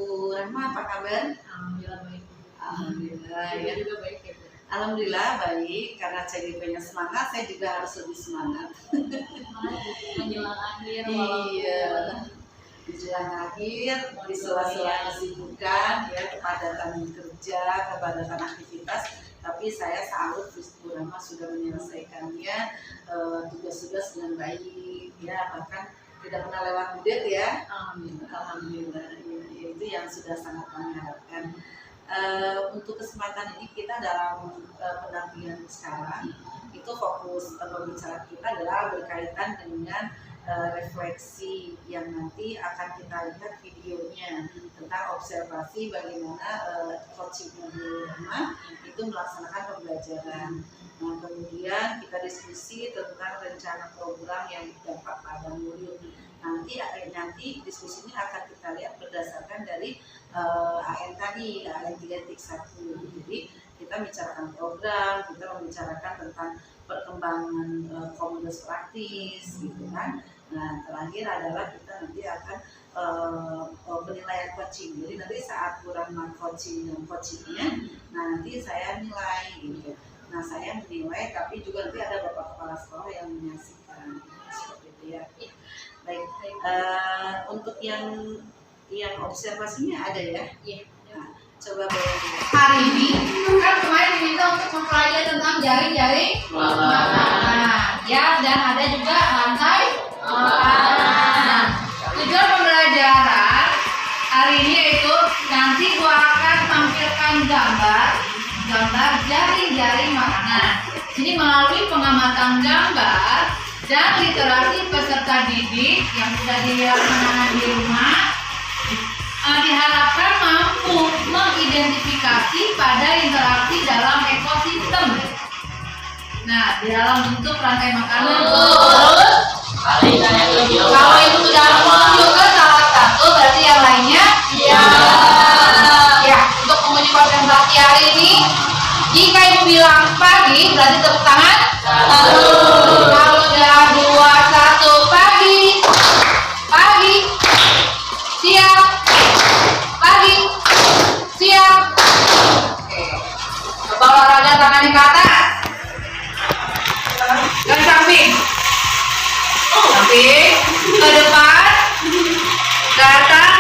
Bu Rahma, apa kabar? Alhamdulillah baik. Alhamdulillah ya. Juga baik ya Bu. Alhamdulillah baik, karena CGP-nya semangat, saya juga harus lebih semangat. Menjelang akhir Iya, menjelang akhir, di sela-sela kesibukan, ya, kepadatan kerja, kepadatan aktivitas, tapi saya salut Bu Rahma sudah menyelesaikannya tugas-tugas dengan baik, ya, bahkan tidak pernah lewat budget ya. Alhamdulillah, ya, itu yang sudah sangat kami harapkan. Untuk kesempatan ini kita dalam pendampingan sekarang itu fokus pembicaraan kita adalah berkaitan dengan refleksi yang nanti akan kita lihat videonya tentang observasi bagaimana coaching Bu Rahma itu melaksanakan pembelajaran. Nah, kemudian kita diskusi tentang rencana program yang berdampak pada murid. Nanti diskusi ini akan kita lihat berdasarkan dari AN tadi, AN 3.1. Jadi kita bicarakan program, kita membicarakan tentang perkembangan komunitas praktis, gitu kan. Nah, terakhir adalah kita nanti akan penilaian coaching. Jadi nanti saat kurang coachingnya, nah nanti saya nilai, gitu. Nah, saya menilai, tapi juga nanti ada Bapak Kepala Sekolah yang menyaksikan, seperti itu ya. Baik, untuk yang observasinya ada ya? Iya. Nah, coba bayangin. Hari ini kan kemarin diminta untuk mempelajari tentang jaring-jaring makanan, ya, dan ada juga rantai makanan. Tujuan pembelajaran hari ini yaitu nanti gua akan tampilkan gambar jaring-jaring makanan. Ini melalui pengamatan gambar dan literasi peserta didik yang sudah dilaksanakan di rumah, diharapkan mampu mengidentifikasi pada interaksi dalam ekosistem. Nah, di dalam bentuk rantai makanan. Kalau itu sudah menunjukkan salah satu, berarti yang lainnya ya. Ya, untuk menguji konsentrasi hari ini, jika ibu bilang pagi, berarti tepuk tangan. Kalau udah 2, 1, pagi, siap, pagi, siap. Oke. Coba olahraga tangannya ke atas, ke samping, ke depan, ke atas,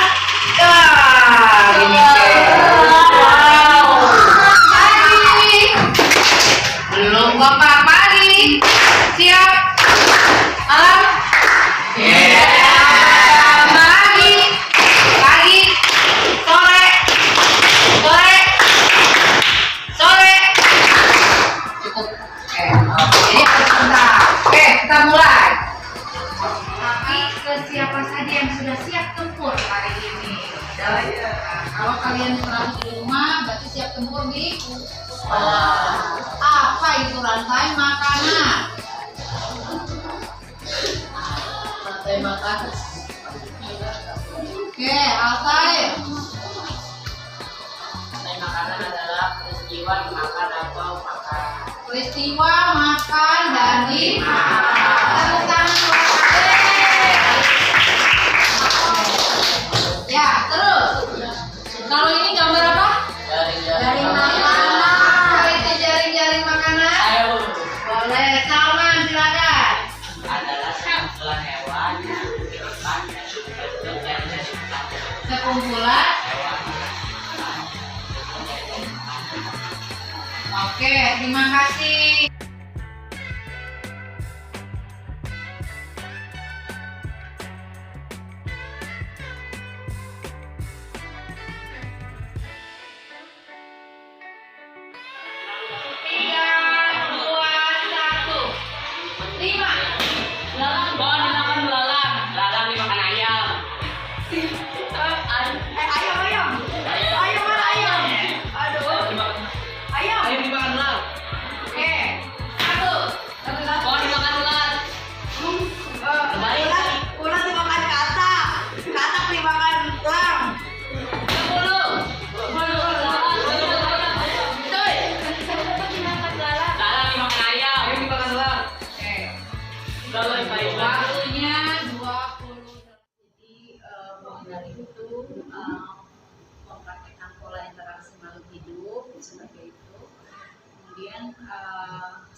gini. Pagi, belum kompak, pagi, siap, malam, pagi, sore, cukup. Jadi harus sebentar. Oke, kita mulai. Tapi ke siapa saja yang sudah siap tempur hari ini? Nah, kalau kalian selalu di rumah, berarti siap tempur di sekolah. Apa itu rantai makanan? Rantai makanan. Oke, Altair. Rantai makanan adalah peristiwa makan atau makan. Peristiwa makan dan dimakan. Tepuk tangan. Ya, terus. Kalau ini gambar apa? Jaring makanan. Apa itu jaring-jaring makanan? Boleh, Salman silakan. Adalah sekumpulan hewan yang Sekumpulan. Oke, terima kasih.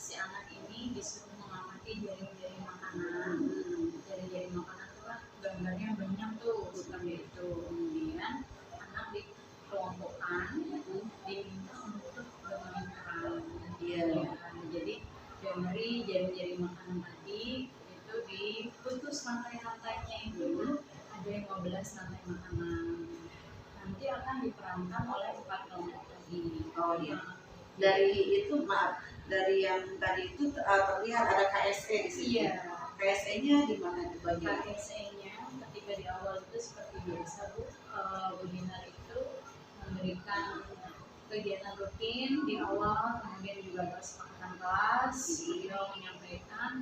si anak ini disuruh mengamati jari-jari makanan. Jari-jari makanan itu kan gambarnya banyak tuh seperti itu. Kemudian anak dikelompokkan, diminta untuk bermain peran. Jadi dari jari-jari makanan tadi itu diputus rantai-rantainya itu ada 15 rantai makanan. Nanti akan diperankan oleh 4 kelompok tadi. Oh iya. Dari itu dari yang tadi itu terlihat ada KSE di sini. Iya. KSE-nya di mana di bagian? KSE-nya ketika di awal itu seperti biasa Bu, webinar itu memberikan kegiatan rutin di awal, kemudian juga kesepakatan kelas, beliau menyampaikan,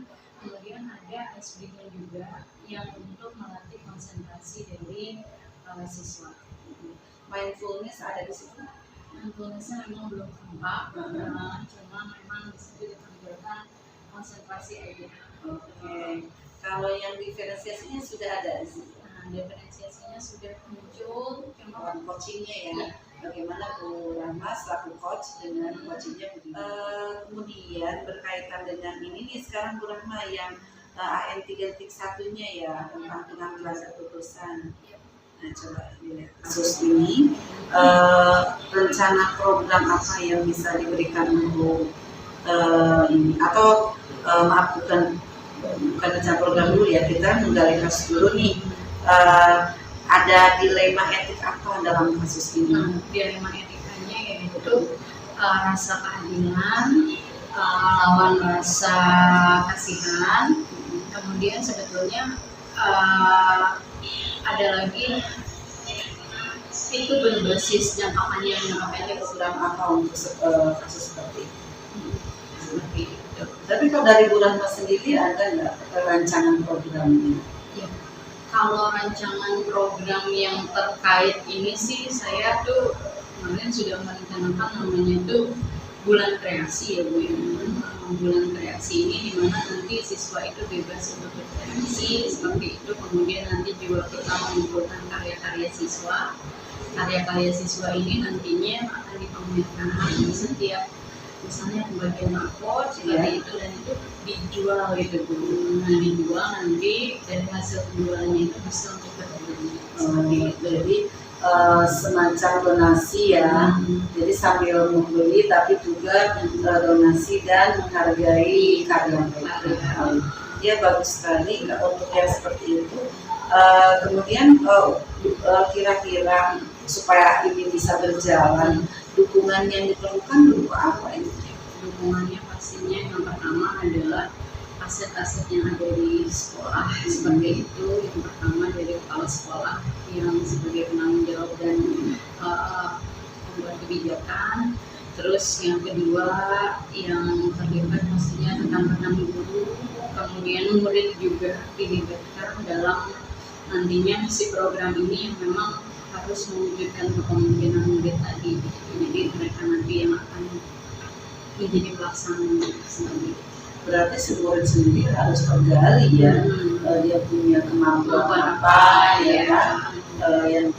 kemudian ada SBG juga yang untuk melatih konsentrasi dari siswa. Mindfulness ada di situ. Mindfulness-nya memang belum tampak, cuma memang di situ ditampilkan konsentrasi aja. Oke. Kalau yang diferensiasinya sudah ada di situ. Nah, diferensiasinya sudah muncul, cuma Coachingnya ya. Bagaimana Bu Rahma selaku coach dengan coachingnya begini. Kemudian berkaitan dengan ini nih sekarang Bu Rahma yang AN 3.1-nya ya tentang pengambilan keputusan. Nah coba dilihat kasus ini rencana program apa yang bisa diberikan untuk ini atau maaf bukan rencana program dulu ya, kita menggali kasus dulu nih. Ada dilema etik apa dalam kasus ini? Dilema etikanya yaitu rasa keadilan lawan rasa kasihan. Kemudian sebetulnya ada lagi itu berbasis jangka panjang program apa untuk kasus seperti itu? Tapi kalau dari Bu Rahma sendiri ada nggak rancangan programnya? Ya. Kalau rancangan program yang terkait ini sih saya tuh kemarin sudah merencanakan namanya tuh bulan kreasi ya Bu. Bulan kreasi ini dimana nanti siswa itu bebas untuk berkreasi seperti itu. Kemudian nanti juga kita mengumpulkan karya-karya siswa. Karya-karya siswa ini nantinya akan dipamerkan di setiap misalnya pembagian rapor seperti itu, dan itu dijual gitu Bu. Nah dijual nanti dari hasil penjualannya itu bisa untuk berbagi. Jadi semacam donasi ya. Jadi sambil membeli tapi juga donasi dan menghargai karya mereka. Ya bagus sekali untuk yang seperti itu. Kemudian kira-kira supaya ini bisa berjalan, dukungan yang diperlukan berupa apa ini? Dukungannya pastinya yang pertama adalah aset-aset yang ada di sekolah seperti itu. Yang pertama dari kepala sekolah yang sebagai penanggung jawab dan membuat kebijakan. Terus yang kedua yang terlibat pastinya rekan-rekan guru, kemudian murid juga dilibatkan dalam nantinya si program ini yang memang harus mewujudkan kepemimpinan murid tadi. Jadi mereka nanti yang akan menjadi pelaksana sendiri. Berarti si murid sendiri harus tergali ya, dia punya kemampuan apa ya kan, yang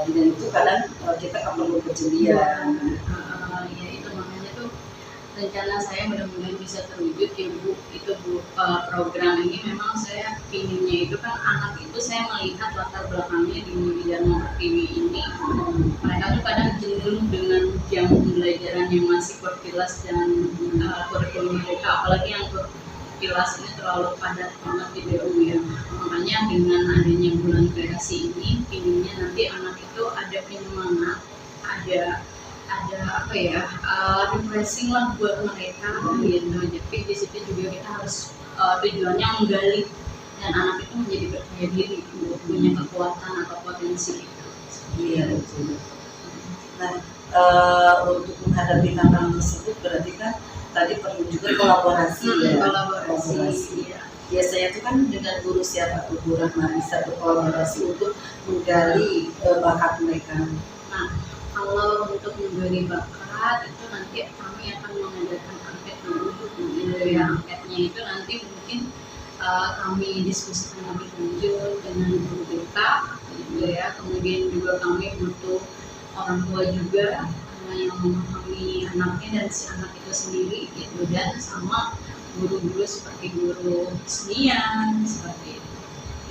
dan itu kadang kita kan perlu kejelian. Ya itu makanya tuh rencana saya mudah-mudahan bisa terwujud ya Bu. Itu Bu, program ini memang saya pinginnya itu kan anak itu saya melihat latar belakangnya di bidang Pertiwi ini, mereka tuh kadang jenuh dengan jam pembelajaran yang masih berkilas dan kurikulum mereka, apalagi yang berkilas ini terlalu padat banget di BU ya. Makanya dengan adanya bulan kreasi ini pinginnya nanti anak itu ada penyemangat, ada apa ya, refreshing lah buat mereka gitu. Jadi di situ juga kita harus tujuannya menggali dan anak itu menjadi percaya diri, punya kekuatan atau potensi itu. Iya betul. Nah untuk menghadapi tantangan tersebut berarti kan tadi perlu juga kolaborasi ya. Kolaborasi. Ya. Biasanya itu kan dengan guru siapa tuh Bu Rahma bisa berkolaborasi untuk menggali bakat mereka. Nah kalau untuk menggali bakat itu nanti kami akan mengadakan angket dulu gitu ya. Angketnya itu nanti mungkin kami diskusikan lebih lanjut dengan guru BK gitu ya. Kemudian juga kami butuh orang tua juga sama yang memahami anaknya dan si anak itu sendiri gitu, dan sama guru-guru seperti guru kesenian seperti itu.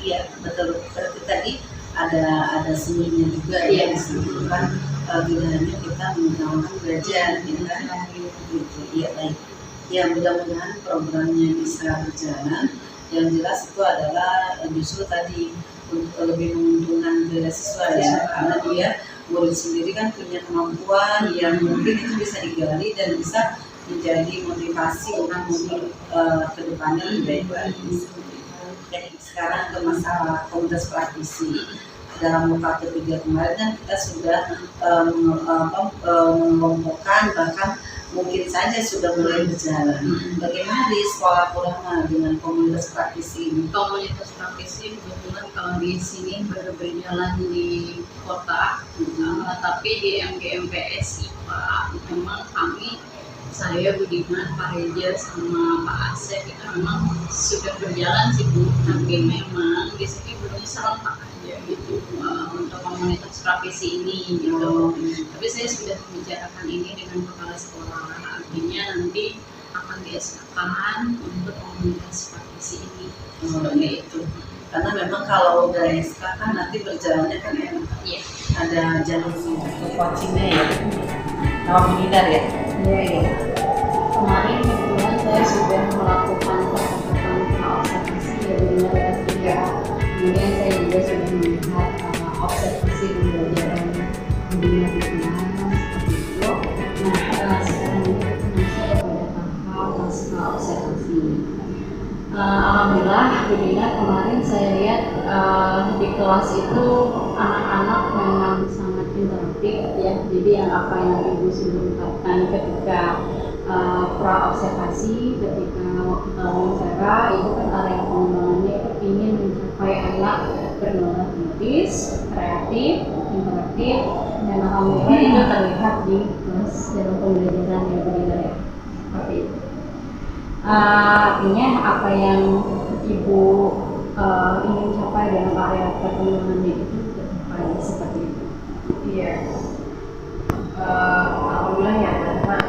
Iya, betul. Berarti tadi ada seninya juga ya di situ kan, tidak hanya kita menggunakan belajar gitu kan. Gitu. Iya, baik. Ya, mudah-mudahan programnya bisa berjalan. Yang jelas itu adalah justru tadi lebih menguntungkan ke siswa ya, karena dia murid sendiri kan punya kemampuan yang mungkin itu bisa digali dan bisa menjadi motivasi untuk ke depannya lebih baik lagi. Jadi sekarang ke masalah komunitas praktisi. Dalam muka ketiga kemarin kan kita sudah mengelompokkan, bahkan mungkin saja sudah mulai berjalan. Bagaimana di sekolah Purama dengan komunitas praktisi ini? Komunitas praktisi kebetulan kalau di sini baru berjalan di kota, tapi di MGMPS IPA memang saya Budiman, Pak Reja, sama Pak Asep itu memang sudah berjalan sih Bu, tapi memang di sini belum serentak aja gitu untuk komunitas praktisi ini gitu. Tapi saya sudah membicarakan ini dengan kepala sekolah, artinya nanti akan dieskakan untuk komunitas praktisi ini. Seperti itu. Karena memang kalau udah SK kan nanti berjalannya kan enak. Iya. Ada jalur coachingnya ya, sama seminar ya. Iya, iya. Kemarin kebetulan saya sudah melakukan percakapan observasi ya juga. Kemudian saya juga sudah melihat observasi pembelajaran dunia di kelas seperti itu. Nah, sekarang ini masih pada tahap pasca observasi. Alhamdulillah, Budina kemarin saya lihat di kelas itu anak-anak memang sangat interaktif ya. Jadi yang apa yang Ibu sudah ungkapkan ketika pra-observasi, ketika wawancara, itu kan area pengembangannya itu ingin mencapai anak bernalar kritis, kreatif, interaktif, dan alhamdulillah itu terlihat di kelas dalam pembelajaran yang Budina ya. Seperti itu. Artinya apa yang Ibu ingin capai dalam area perkembangannya itu tercapai seperti itu. Iya. Alhamdulillah ya teman-teman.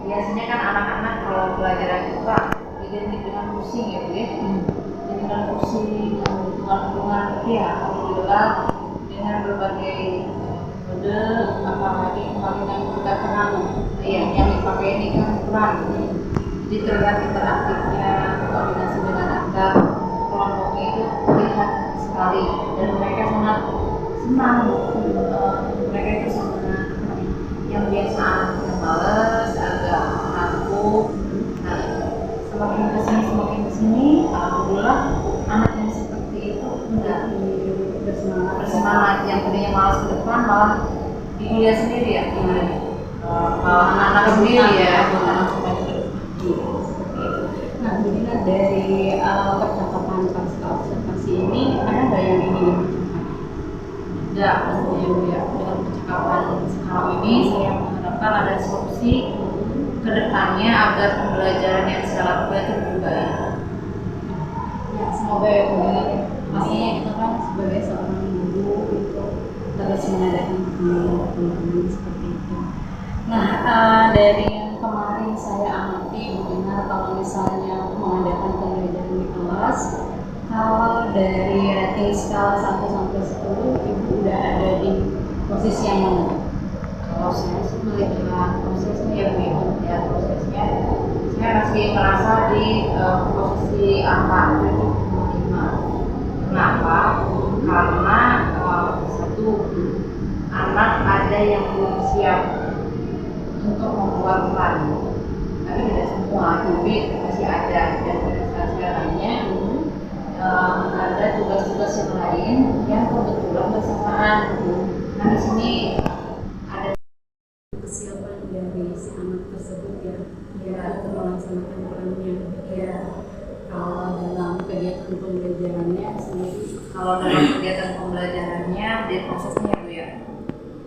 Biasanya kan anak-anak kalau belajar itu Pak identik dengan pusing ya Bu ya. Dengan pusing, dengan hitungan-hitungan ya. Alhamdulillah dengan berbagai metode, apalagi kemarin yang kita kenal yang dipakai ini kan Quran. Jadi terlihat interaktifnya, koordinasi dengan antar kelompoknya itu terlihat sekali dan mereka sangat senang. Mereka itu sangat yang biasa yang males, agak ngantuk. Nah, semakin kesini, alhamdulillah anak yang seperti itu enggak bersemangat. Yang tadinya malas ke depan malah dilihat sendiri ya, malah anak-anak sendiri ya. Nah, Budina dari percakapan pasca observasi ini ada nggak yang ingin dicapai? Tidak, ya, dengan percakapan sekarang ini saya mengharapkan ada solusi ke depannya agar pembelajaran yang saya lakukan itu lebih baik. Ya, semoga ya Budina. Pastinya kita kan sebagai seorang guru itu terus mengadakan pembelajaran seperti itu. Nah, dari yang kemarin saya amati Budina, kalau misalnya mengadakan pembelajaran di kelas, kalau dari rating skala 1 sampai 10, Ibu udah ada di posisi yang mana? Kalau saya sih melihat prosesnya ya Bu, ya prosesnya saya masih merasa di posisi angka 7,5. Kenapa? Karena satu, anak ada yang belum siap untuk membuat plan, tapi tidak semua, tapi masih ada. Dan pada saat sekarangnya ada tugas-tugas yang lain yang kebetulan bersamaan. Nah di sini ada Kesiapan dari si anak tersebut ya untuk melaksanakan perannya. ya, Kalau dalam kegiatan pembelajarannya sendiri, kalau dalam kegiatan pembelajarannya di prosesnya Bu ya,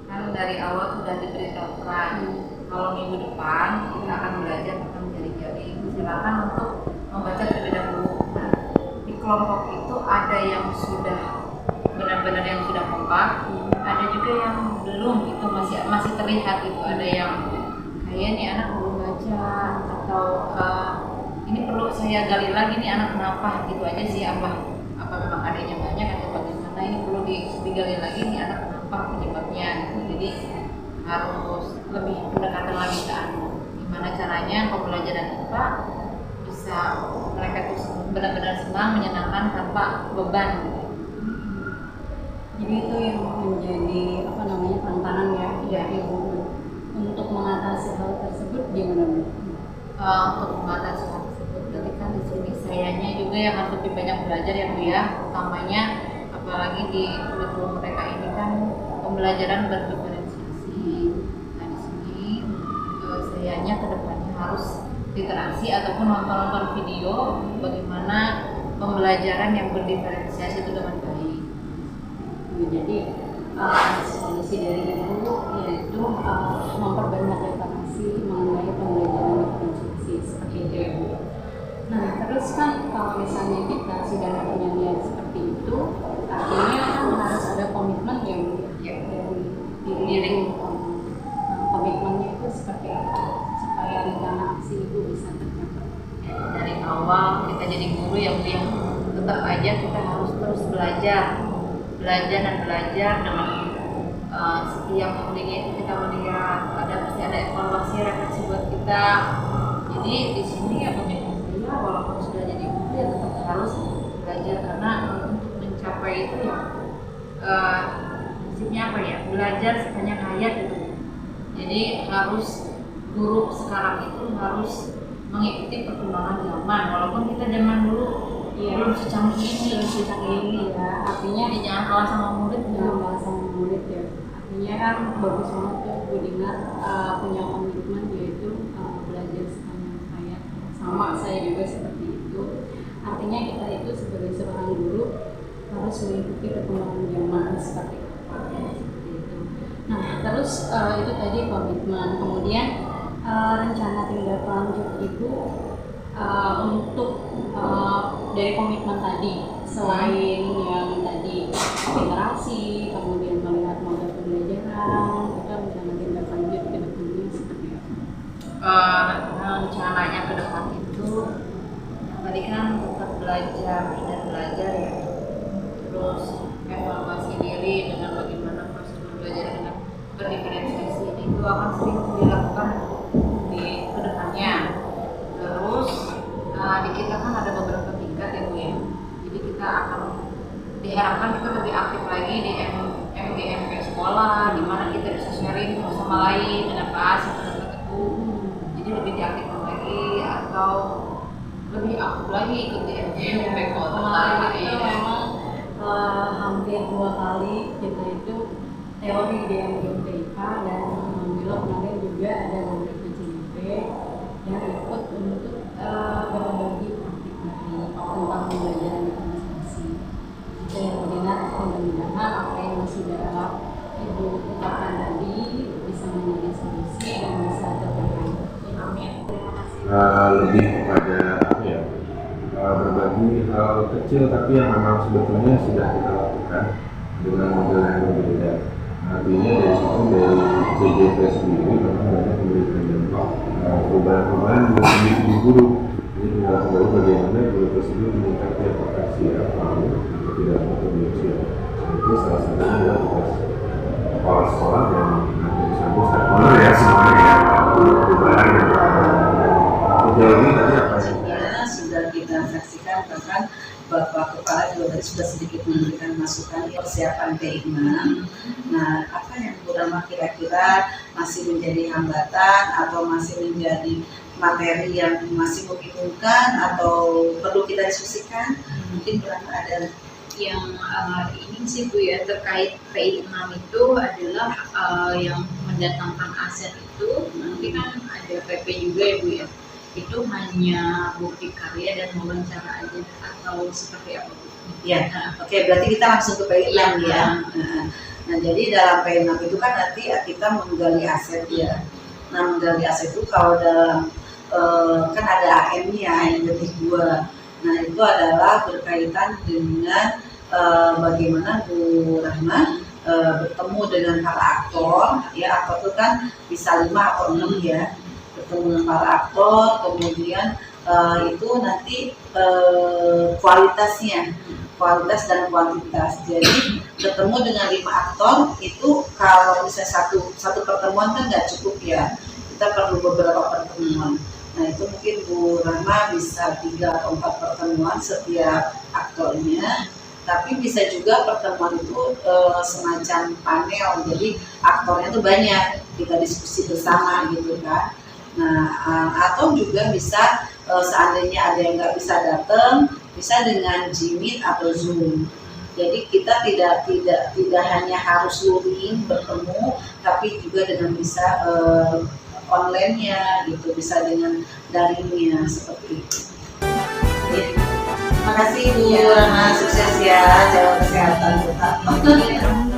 kan dari awal sudah diberitahukan kalau minggu depan kita akan belajar tentang jari-jari. Silakan untuk membaca terlebih dahulu. Nah, di kelompok itu ada yang sudah benar-benar yang sudah kompak, ada juga yang belum, itu masih terlihat itu ada yang kayak nih anak belum baca atau ini perlu saya gali lagi nih anak kenapa gitu aja sih, apa memang adanya banyak atau bagaimana, ini perlu digali lagi nih anak kenapa penyebabnya gitu. Jadi harus lebih pendekatan lagi ke anak, gimana caranya pembelajaran IPA bisa mereka tuh benar-benar senang, menyenangkan tanpa beban gitu. Jadi itu yang menjadi tantangan ya Ibu untuk mengatasi hal tersebut gimana Bu? Untuk mengatasi hal tersebut berarti kan di sini sayanya juga yang harus lebih banyak belajar ya Bu ya, utamanya apalagi di kurikulum mereka ini kan pembelajaran berdiferensiasi. Nah di sini sayanya kedepannya harus literasi ataupun nonton video bagaimana pembelajaran yang berdiferensiasi itu dengan baik. Jadi solusi dari Ibu yaitu memperbanyak literasi mengenai pembelajaran diferensiasi seperti itu ya Bu. Nah terus kan kalau misalnya kita sudah punya niat seperti itu, artinya kan harus ada komitmen yang dari diri Ibu. Komitmennya itu seperti apa supaya rencana aksi Ibu bisa tercapai? Dari awal kita jadi guru yang tetap aja kita harus terus belajar dan belajar dengan setiap minggu kita melihat pasti ada evaluasi refleksi buat kita. Jadi di sini ya komitmen saya walaupun sudah jadi guru ya tetap harus belajar, karena untuk mencapai itu ya prinsipnya apa ya, belajar sebanyak hayat gitu. Jadi harus guru sekarang itu harus mengikuti perkembangan zaman, walaupun kita zaman dulu belum secanggih ini ya, artinya jangan kalah sama murid, jangan kalah sama murid ya. Artinya kan bagus banget tuh Bu dengar punya komitmen yaitu belajar sepanjang hayat. Sama saya juga seperti itu. Artinya kita itu sebagai seorang guru harus mengikuti perkembangan zaman seperti itu. Nah terus itu tadi komitmen, kemudian rencana tindak lanjut Ibu untuk dari komitmen tadi, selain yang tadi literasi, kemudian melihat model pembelajaran, kita rencana tindak lanjut ke depannya seperti apa? Rencananya ke depan itu tadi kan tetap belajar ya, terus evaluasi diri dengan bagaimana proses belajar dengan berdiferensiasi itu akan sering dilakukan di kedepannya. Terus di kita kan ada beberapa tingkat ya Bu ya, jadi kita akan diharapkan kita lebih aktif lagi di MGMP sekolah, di mana kita bisa sharing sama lain dengan bahasa tertentu, jadi lebih diaktifkan lagi atau lebih aktif lagi ikut di MGMP kota. Itu memang hampir 2 kali kita itu teori di MGMP IPA, dan alhamdulillah kemarin juga ada beberapa JMP yang ikut untuk berbagi praktik baik tentang pembelajaran diferensiasi. Itu yang benar, mudah-mudahan apa yang sudah Ibu ucapkan tadi bisa menjadi solusi dan bisa tercapai. Amin. Terima kasih. Lebih kepada berbagi hal kecil tapi yang memang sebetulnya sudah kita lakukan dengan model yang berbeda. Artinya dari situ, dari CJP sendiri memang banyak memberikan dampak perubahan di segi guru. Jadi tinggal kembali bagaimana guru tersebut meningkatkan apakah siap mau atau tidak atau belum siap. Itu salah satunya adalah tugas kepala sekolah dan nanti disambung stakeholder ya semuanya ya, perubahan yang sejauh ini tadi apa yang sudah kita saksikan, bahkan Bapak Kepala juga tadi sudah sedikit memberikan masukan persiapan P6. Nah, apa yang Bu Rama kira-kira masih menjadi hambatan atau masih menjadi materi yang masih membingungkan atau perlu kita diskusikan? Mungkin Bu Rama ada yang ini sih Bu ya, terkait PI 6 itu adalah yang mendatangkan aset itu nanti kan ada PP juga ya Bu ya, itu hanya bukti karya dan wawancara aja atau seperti apa Bu? Ya, oke, berarti kita langsung ke PI 6 ya. Nah, jadi dalam PI 6 itu kan nanti kita menggali aset ya. Nah, menggali aset itu kalau dalam kan ada AM-nya, AM detik 2. Nah, itu adalah berkaitan dengan bagaimana Bu Rahma bertemu dengan para aktor, ya aktor itu kan bisa 5 atau 6 ya, bertemu dengan para aktor, kemudian itu nanti kualitas dan kuantitas. Jadi ketemu dengan 5 aktor itu kalau misalnya satu pertemuan kan nggak cukup ya, kita perlu beberapa pertemuan. Nah itu mungkin Bu Rahma bisa 3 atau 4 pertemuan setiap aktornya. Tapi bisa juga pertemuan itu semacam panel, jadi aktornya itu banyak, kita diskusi bersama gitu kan. Nah atau juga bisa seandainya ada yang nggak bisa datang, bisa dengan Jimit atau Zoom. Jadi kita tidak hanya harus luring bertemu, tapi juga dengan bisa online-nya gitu, bisa dengan daringnya seperti itu. Terima kasih Bu Rahma, sukses ya, jaga kesehatan tetap.